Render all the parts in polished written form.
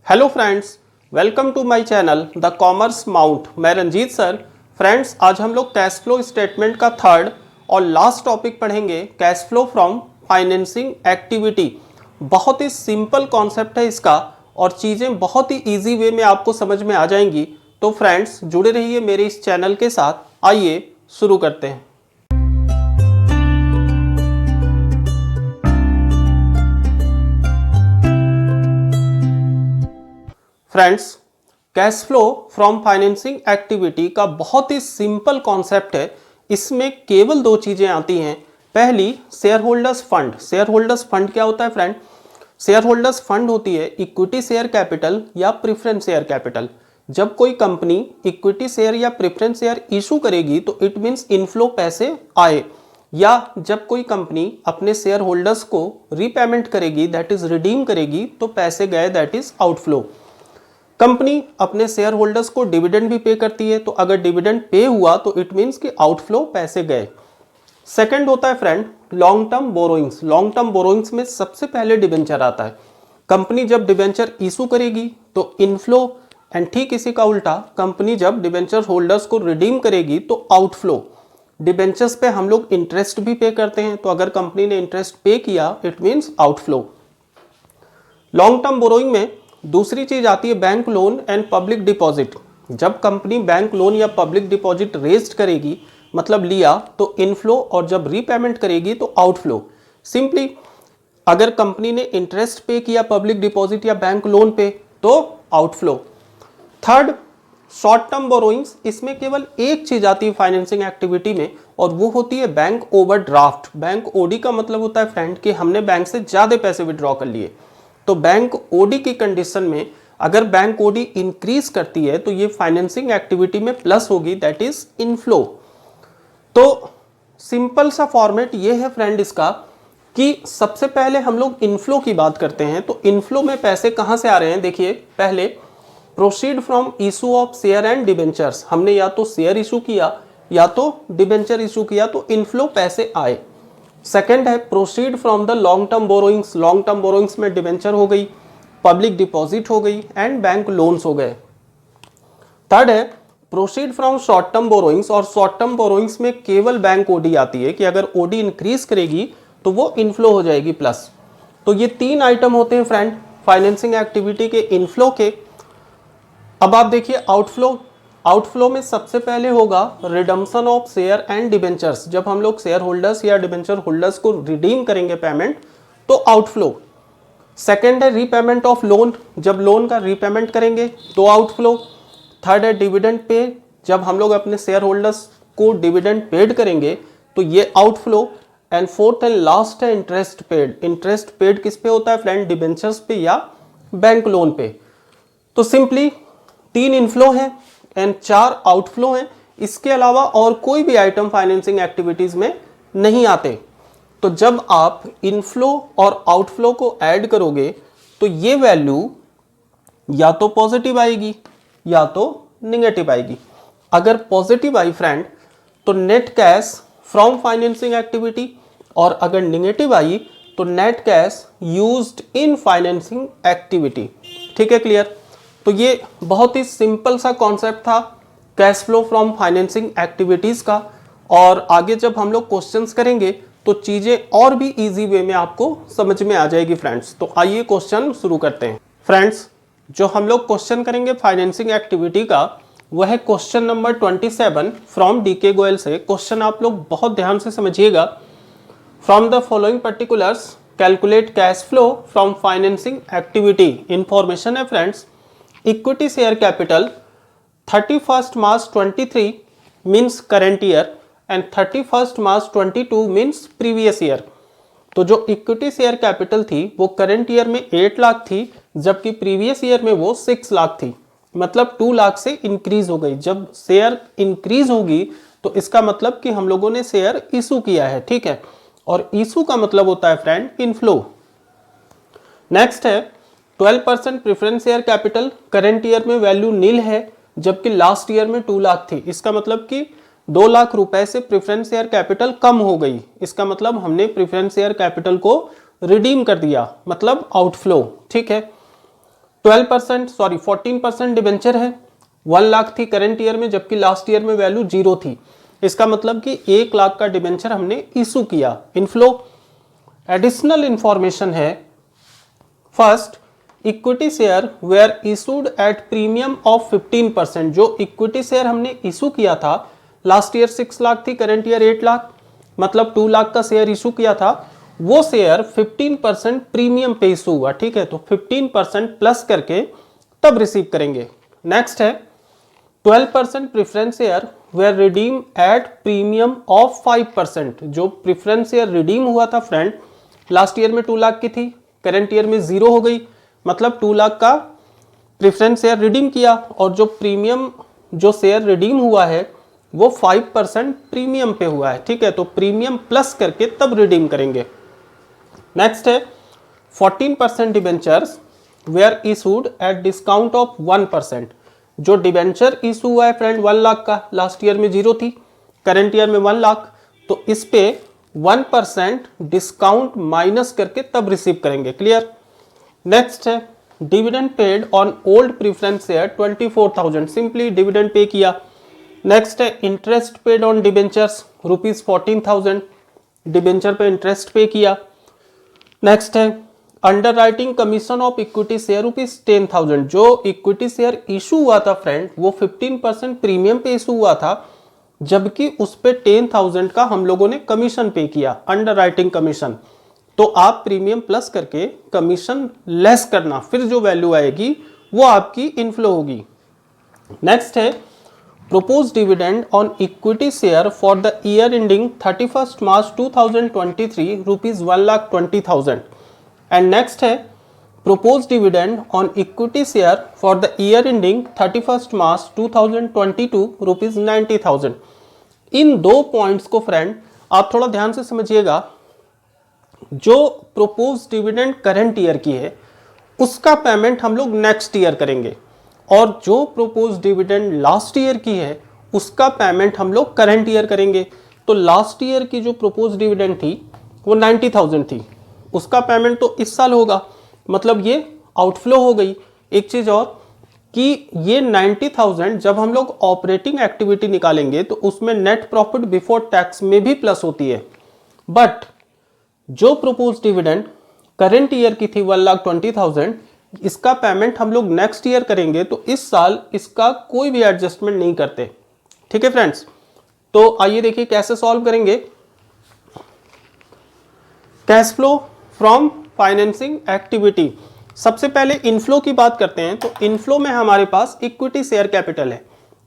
Hello friends, welcome to my channel the commerce mount. मैं Ranjit sir. Friends, आज हम लोग कैश फ्लो स्टेटमेंट का थर्ड और लास्ट टॉपिक पढ़ेंगे, cash flow from financing activity. बहुत ही सिंपल कॉन्सेप्ट है इसका और चीज़ें बहुत ही इजी वे में आपको समझ में आ जाएंगी। तो फ्रेंड्स, जुड़े रहिए मेरे इस चैनल के साथ। आइए शुरू करते हैं। Friends, cash flow from financing activity का बहुत ही सिंपल कॉन्सेप्ट है। इसमें केवल दो चीजें आती हैं। पहली, share holders fund. Share holders fund क्या होता है फ्रेंड? शेयर होल्डर्स फंड होती है इक्विटी शेयर कैपिटल या प्रेफरेंस शेयर कैपिटल। जब कोई कंपनी इक्विटी शेयर या प्रेफरेंस शेयर इशू करेगी तो इट मीन्स इनफ्लो पैसे आए, या जब कोई कंपनी अपने शेयर होल्डर्स को रीपेमेंट करेगी, दैट इज रिडीम करेगी, तो पैसे गए, दैट इज आउटफ्लो। कंपनी अपने शेयर होल्डर्स को डिविडेंड भी पे करती है, तो अगर डिविडेंड पे हुआ तो इट मीन्स कि आउटफ्लो, पैसे गए। सेकंड होता है friend long term borrowings. Long term borrowings में सबसे पहले डिबेंचर आता है। कंपनी जब डिबेंचर इशू करेगी तो इनफ्लो, एंड ठीक इसी का उल्टा कंपनी जब डिबेंचर होल्डर्स को रिडीम करेगी तो आउटफ्लो। डिबेंचर्स पे हम लोग इंटरेस्ट भी पे करते हैं, तो अगर कंपनी ने इंटरेस्ट पे किया it means outflow. Long term borrowing में दूसरी चीज आती है bank loan and public deposit. जब कंपनी बैंक लोन या पब्लिक डिपॉजिट रेज्ड करेगी, मतलब लिया, तो इनफ्लो, और जब रीपेमेंट करेगी तो आउटफ्लो। सिंपली अगर कंपनी ने इंटरेस्ट पे किया पब्लिक डिपॉजिट या बैंक लोन पे तो outflow. Third, short term borrowings. इसमें केवल एक चीज आती है फाइनेंसिंग एक्टिविटी में, और वो होती है बैंक ओवरड्राफ्ट। बैंक ओडी का मतलब होता है फ्रेंड कि हमने बैंक से ज्यादा पैसे विड्रॉ कर लिए। तो बैंक ओडी की कंडीशन में अगर बैंक ओडी इंक्रीज करती है तो ये फाइनेंसिंग एक्टिविटी में प्लस होगी, दैट इज इनफ्लो। तो सिंपल सा फॉर्मेट ये है फ्रेंड इसका कि सबसे पहले हम लोग इनफ्लो की बात करते हैं। तो इनफ्लो में पैसे कहां से आ रहे हैं? देखिए, पहले proceed from issue of share and debentures. हमने या तो शेयर इशू किया या तो डिबेंचर इशू किया, तो इनफ्लो पैसे आए। सेकेंड है proceed from the long term borrowings. Long term borrowings में डिबेंचर हो गई, पब्लिक डिपॉजिट हो गई एंड बैंक लोन्स हो गए। थर्ड है proceed from short term borrowings, और शॉर्ट टर्म बोरोइंग्स में केवल बैंक ओडी आती है कि अगर ओडी इंक्रीज करेगी तो वो इनफ्लो हो जाएगी प्लस। तो ये तीन आइटम होते हैं फ्रेंड फाइनेंसिंग एक्टिविटी के इनफ्लो के। अब आप देखिए आउटफ्लो। आउटफ्लो में सबसे पहले होगा redemption of share and debentures. जब हम लोग शेयर होल्डर्स या डिबेंचर होल्डर्स को रिडीम करेंगे पेमेंट तो आउटफ्लो। सेकंड है रीपेमेंट ऑफ लोन। जब लोन का रीपेमेंट करेंगे तो आउटफ्लो। थर्ड है डिविडेंड पे। जब हम लोग अपने शेयर होल्डर्स को डिविडेंड पेड करेंगे तो ये outflow. And fourth and last है इंटरेस्ट पेड। इंटरेस्ट पेड किस पे होता है फ्रेंड? डिबेंचर्स पे या बैंक लोन पे। तो सिंपली तीन इनफ्लो है एंड चार आउटफ्लो हैं। इसके अलावा और कोई भी आइटम फाइनेंसिंग एक्टिविटीज में नहीं आते। तो जब आप इनफ्लो और आउटफ्लो को ऐड करोगे तो ये वैल्यू या तो पॉजिटिव आएगी या तो निगेटिव आएगी। अगर पॉजिटिव आई फ्रेंड तो net cash from financing activity, और अगर निगेटिव आई तो net cash used in financing activity. ठीक है, क्लियर? तो ये बहुत ही सिंपल सा कॉन्सेप्ट था cash flow from financing activities का। और आगे जब हम लोग क्वेश्चंस करेंगे तो चीजें और भी इजी वे में आपको समझ में आ जाएगी फ्रेंड्स। तो आइए क्वेश्चन शुरू करते हैं। फ्रेंड्स, जो हम लोग क्वेश्चन करेंगे फाइनेंसिंग एक्टिविटी का वह है question number 27 from D K से। क्वेश्चन आप लोग बहुत ध्यान से समझिएगा। From the following particulars calculate cash flow from financing activity. Information है friends, equity share capital 31st March 23 means current year end 31st March 22 means previous year. तो जो इक्विटी शेयर कैपिटल थी वो करेंट ईयर में 8 लाख थी, जबकि previous year में वो 6 लाख थी। मतलब 2 लाख से इंक्रीज हो गई। जब शेयर इंक्रीज होगी तो इसका मतलब कि हम लोगों ने शेयर इशू किया है। ठीक है, और इशू का मतलब होता है फ्रेंड इनफ्लो। नेक्स्ट है 12% preference share capital. Current year में वैल्यू नील है, जबकि लास्ट ईयर में 2 लाख थी। इसका मतलब कि 2 लाख रुपए से प्रेफरेंस शेयर कैपिटल कम हो गई। इसका मतलब हमने प्रेफरेंस शेयर कैपिटल को रिडीम कर दिया, मतलब आउटफ्लो। ठीक है, 12% सॉरी 14% डिबेंचर है, 1 लाख थी करंट ईयर में, जबकि लास्ट ईयर में वैल्यू 0 थी। इसका मतलब कि 1 लाख का डिबेंचर हमने इशू किया। इनफ्लो एडिशनल इंफॉर्मेशन है, first equity share were issued at premium of 15%। जो इक्विटी शेयर हमने इशू किया था, लास्ट ईयर 6 लाख थी, करंट ईयर 8 लाख, मतलब 2 लाख का शेयर इशू किया था, वो शेयर 15% प्रीमियम पे इशू हुआ, ठीक है, तो 15% प्लस करके तब रिसीव करेंगे। नेक्स्ट है 12% preference share were redeem at premium of 5%। जो प्रेफरेंस शेयर रिडीम हुआ था फ्रेंड, लास्ट ईयर में 2 लाख की थी, करंट ईयर में 0 हो गई, मतलब 2 लाख का प्रेफरेंस शेयर रिडीम किया, और जो प्रीमियम जो शेयर रिडीम हुआ है वो 5% प्रीमियम पे हुआ है, ठीक है, तो प्रीमियम प्लस करके तब रिडीम करेंगे। नेक्स्ट है 14% debentures were issued at discount of 1%। जो डिबेंचर इशू हुआ है फ्रेंड 1 लाख का, लास्ट ईयर में 0 थी, करंट ईयर में 1 लाख, तो इस पे 1% डिस्काउंट माइनस करके तब रिसीव करेंगे। क्लियर। नेक्स्ट है dividend paid on old preference share 24,000, simply dividend pay किया। नेक्स्ट है interest paid on debentures ₹14,000, debenture पे इंटरेस्ट पे किया। नेक्स्ट है under writing commission of equity share ₹10,000। जो इक्विटी शेयर इशू हुआ था फ्रेंड वो 15% प्रीमियम पे इशू हुआ था, जबकि उस पे 10,000 का हम लोगों ने कमीशन पे किया, अंडर राइटिंग कमीशन। तो आप प्रीमियम प्लस करके कमीशन लेस करना, फिर जो वैल्यू आएगी वो आपकी इनफ्लो होगी। नेक्स्ट है proposed dividend on equity share for the year ending 31st March 2023 rupees 1,20,000। and next है proposed dividend on equity share for the year ending 31st March 2022 rupees 90,000। इन दो पॉइंट्स को फ्रेंड आप थोड़ा ध्यान से समझिएगा। जो proposed dividend करंट ईयर की है उसका पेमेंट हम लोग नेक्स्ट ईयर करेंगे, और जो प्रोपोज डिविडेंड लास्ट ईयर की है उसका पेमेंट हम लोग करंट ईयर करेंगे। तो लास्ट ईयर की जो प्रोपोज डिविडेंड थी वो 90,000 थी, उसका पेमेंट तो इस साल होगा, मतलब ये आउटफ्लो हो गई। एक चीज और कि ये 90,000 जब हम लोग ऑपरेटिंग एक्टिविटी निकालेंगे तो उसमें नेट प्रॉफिट बिफोर टैक्स में भी प्लस होती है, बट जो प्रोपोज डिविडेंड करंट ईयर की थी 1,20,000, इसका पेमेंट हम लोग नेक्स्ट ईयर करेंगे, तो इस साल इसका कोई भी एडजस्टमेंट नहीं करते। ठीक है फ्रेंड्स, तो आइए देखिए कैसे सॉल्व करेंगे। Cash flow from financing activity, सबसे पहले इनफ्लो की बात करते हैं। तो इनफ्लो में हमारे पास इक्विटी शेयर कैपिटल है।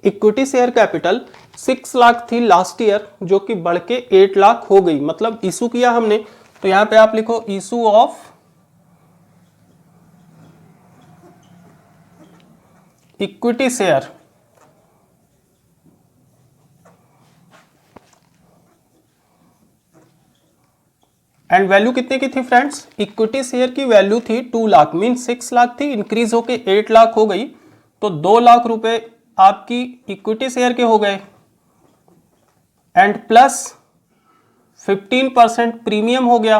इक्विटी शेयर कैपिटल 6 लाख थी लास्ट ईयर, जो कि बढ़ के 8 लाख हो गई, मतलब इशू किया हमने। तो यहां पे आप लिखो issue of equity share, and value कितने की थी फ्रेंड्स? इक्विटी शेयर की वैल्यू थी 2 लाख, मीन 6 लाख थी, इंक्रीज होके 8 लाख हो गई, तो 2 लाख रुपए आपकी इक्विटी शेयर के हो गए, एंड प्लस 15% प्रीमियम हो गया,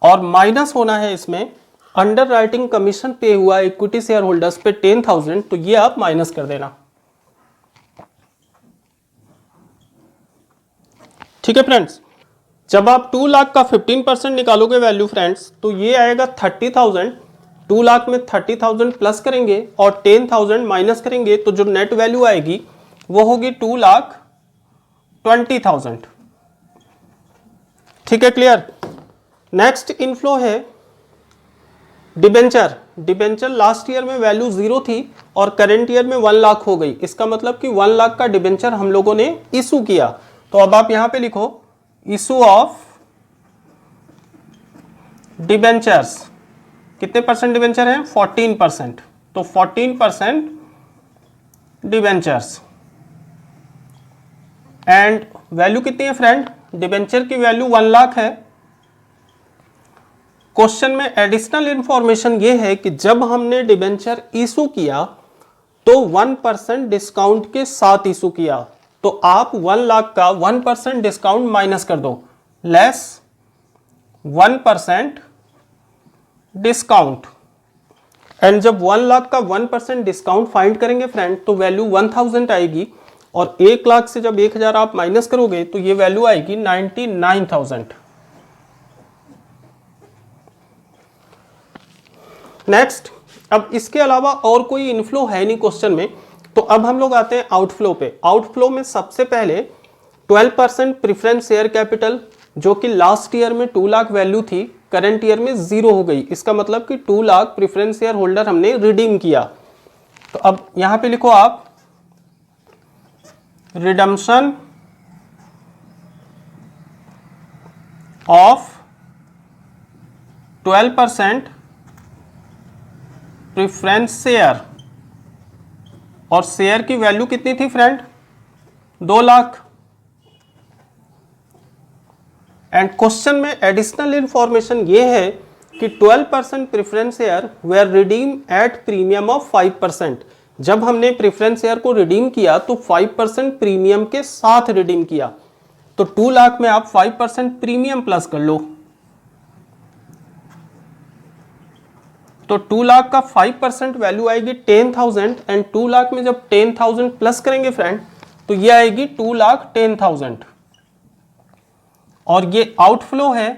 और माइनस होना है इसमें अंडर राइटिंग कमीशन पे हुआ इक्विटी शेयर होल्डर्स पे 10,000, तो ये आप माइनस कर देना। ठीक है फ्रेंड्स, जब आप 2 लाख का 15% निकालोगे वैल्यू फ्रेंड्स, तो ये आएगा 30,000। 2 लाख में 30,000 प्लस करेंगे और 10,000 माइनस करेंगे, तो जो नेट वैल्यू आएगी वो होगी 2,20,000। ठीक है, क्लियर। नेक्स्ट इनफ्लो है डिबेंचर। डिबेंचर लास्ट ईयर में वैल्यू 0 थी और करंट ईयर में 1 लाख हो गई, इसका मतलब कि 1 लाख का डिबेंचर हम लोगों ने इशू किया। तो अब आप यहां पे लिखो इशू ऑफ डिबेंचर्स। कितने परसेंट डिबेंचर है? 14%। तो 14% डिबेंचर्स, एंड वैल्यू कितनी है फ्रेंड? डिबेंचर की वैल्यू 1 लाख है। क्वेश्चन में एडिशनल इंफॉर्मेशन ये है कि जब हमने डिबेंचर इशू किया तो 1% डिस्काउंट के साथ इशू किया, तो आप 1 लाख का 1% डिस्काउंट माइनस कर दो, लेस 1% डिस्काउंट। एंड जब 1 लाख का 1% डिस्काउंट फाइंड करेंगे फ्रेंड तो वैल्यू 1000 आएगी, और 1 लाख से जब 1000 आप माइनस करोगे तो ये वैल्यू आएगी 99,000। नेक्स्ट, अब इसके अलावा और कोई इनफ्लो है नहीं क्वेश्चन में, तो अब हम लोग आते हैं आउटफ्लो पे। आउटफ्लो में सबसे पहले 12% प्रेफरेंस शेयर कैपिटल, जो कि लास्ट ईयर में 2 लाख वैल्यू थी, करंट ईयर में 0 हो गई। इसका मतलब कि 2 लाख प्रेफरेंस शेयर होल्डर हमने रिडीम किया। तो अब यहां पे लिखो आप रिडम्पशन ऑफ 12% प्रेफरेंस शेयर, और शेयर की वैल्यू कितनी थी फ्रेंड? 2 लाख। एंड क्वेश्चन में एडिशनल इंफॉर्मेशन ये है कि 12% preference share were redeem at premium of 5%। जब हमने प्रेफरेंस शेयर को रिडीम किया तो 5% प्रीमियम के साथ रिडीम किया। तो 2 लाख में आप 5% प्रीमियम प्लस कर लो, तो 2 लाख का 5% वैल्यू आएगी 10,000। एंड 2 लाख में जब 10,000 प्लस करेंगे फ्रेंड तो ये आएगी 2,10,000। और ये आउटफ्लो है,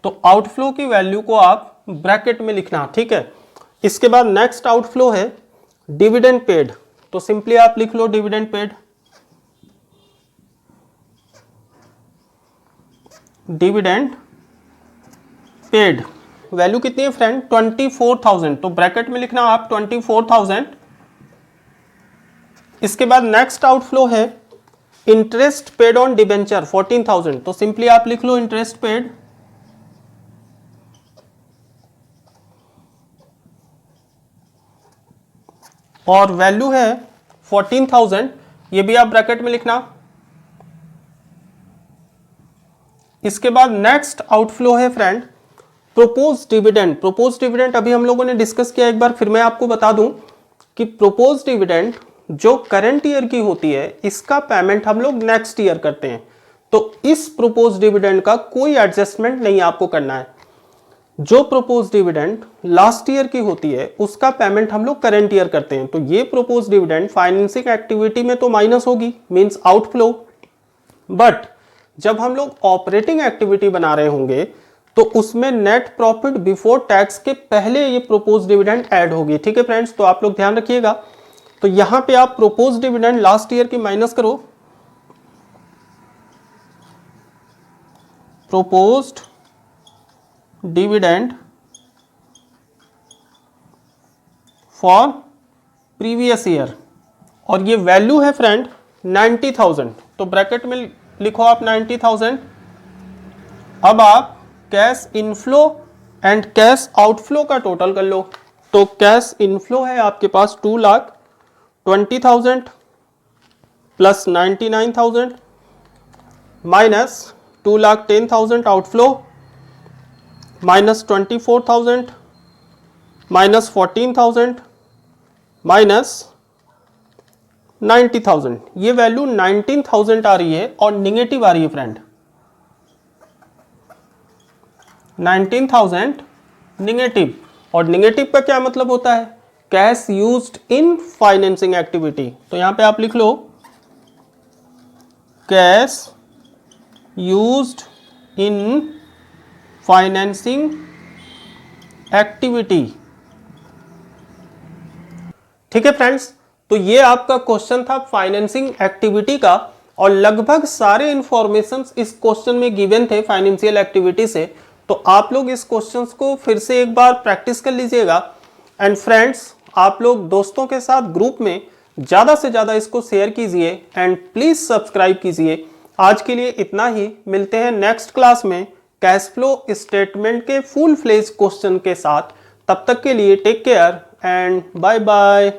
तो आउटफ्लो की वैल्यू को आप ब्रैकेट में लिखना, ठीक है। इसके बाद नेक्स्ट आउटफ्लो है डिविडेंड पेड, तो सिंपली आप लिख लो dividend paid. Dividend paid value कितनी है फ्रेंड? 24,000, तो ब्रैकेट में लिखना आप 24,000। इसके बाद नेक्स्ट आउटफ्लो है इंटरेस्ट पेड ऑन डिबेंचर 14,000, तो सिंपली आप लिख लो इंटरेस्ट पेड। और वैल्यू है 14,000, ये भी आप ब्रैकेट में लिखना। इसके बाद नेक्स्ट आउटफ्लो है friend propose dividend. Propose dividend अभी हम लोगों ने डिस्कस किया, एक बार फिर मैं आपको बता दूं कि प्रोपोज डिविडेंड जो करंट ईयर की होती है, इसका पेमेंट हम लोग नेक्स्ट ईयर करते हैं। तो इस प्रोपोज डिविडेंड का कोई एडजस्टमेंट नहीं आपको करना है। जो प्रोपोज डिविडेंड लास्ट ईयर की होती है उसका पेमेंट हम लोग करंट ईयर करते हैं। तो ये प्रोपोज डिविडेंड फाइनेंसिंग एक्टिविटी में तो माइनस होगी, मींस आउटफ्लो, बट जब हम लोग ऑपरेटिंग एक्टिविटी बना रहे होंगे तो उसमें नेट प्रॉफिट बिफोर टैक्स के पहले ये प्रोपोज डिविडेंड ऐड होगी, ठीक है फ्रेंड्स। तो आप लोग ध्यान रखिएगा। तो यहां पे आप प्रोपोज डिविडेंड लास्ट ईयर की माइनस करो, proposed dividend for previous year, और ये वैल्यू है फ्रेंड 90,000, तो ब्रैकेट में लिखो आप 90,000। अब आप cash inflow and cash outflow का टोटल कर लो। तो कैश इनफ्लो है आपके पास 2,20,000 plus 99,000 minus 2,10,000 outflow minus 24,000 minus 14,000 minus 90,000। ये वैल्यू 19,000 आ रही है और निगेटिव आ रही है फ्रेंड, 19,000 निगेटिव। और निगेटिव का क्या मतलब होता है? Cash used in financing activity. तो यहां पे आप लिख लो cash used in financing activity, ठीक है फ्रेंड्स। तो ये आपका क्वेश्चन था फाइनेंसिंग एक्टिविटी का, और लगभग सारे इंफॉर्मेशंस इस क्वेश्चन में गिवन थे फाइनेंशियल एक्टिविटी से। तो आप लोग इस क्वेश्चंस को फिर से एक बार प्रैक्टिस कर लीजिएगा। एंड फ्रेंड्स, आप लोग दोस्तों के साथ ग्रुप में ज़्यादा से ज़्यादा इसको शेयर कीजिए एंड प्लीज़ सब्सक्राइब कीजिए। आज के लिए इतना ही, मिलते हैं नेक्स्ट क्लास में कैश फ्लो स्टेटमेंट के फुल फ्लेज क्वेश्चन के साथ। तब तक के लिए take care and bye bye.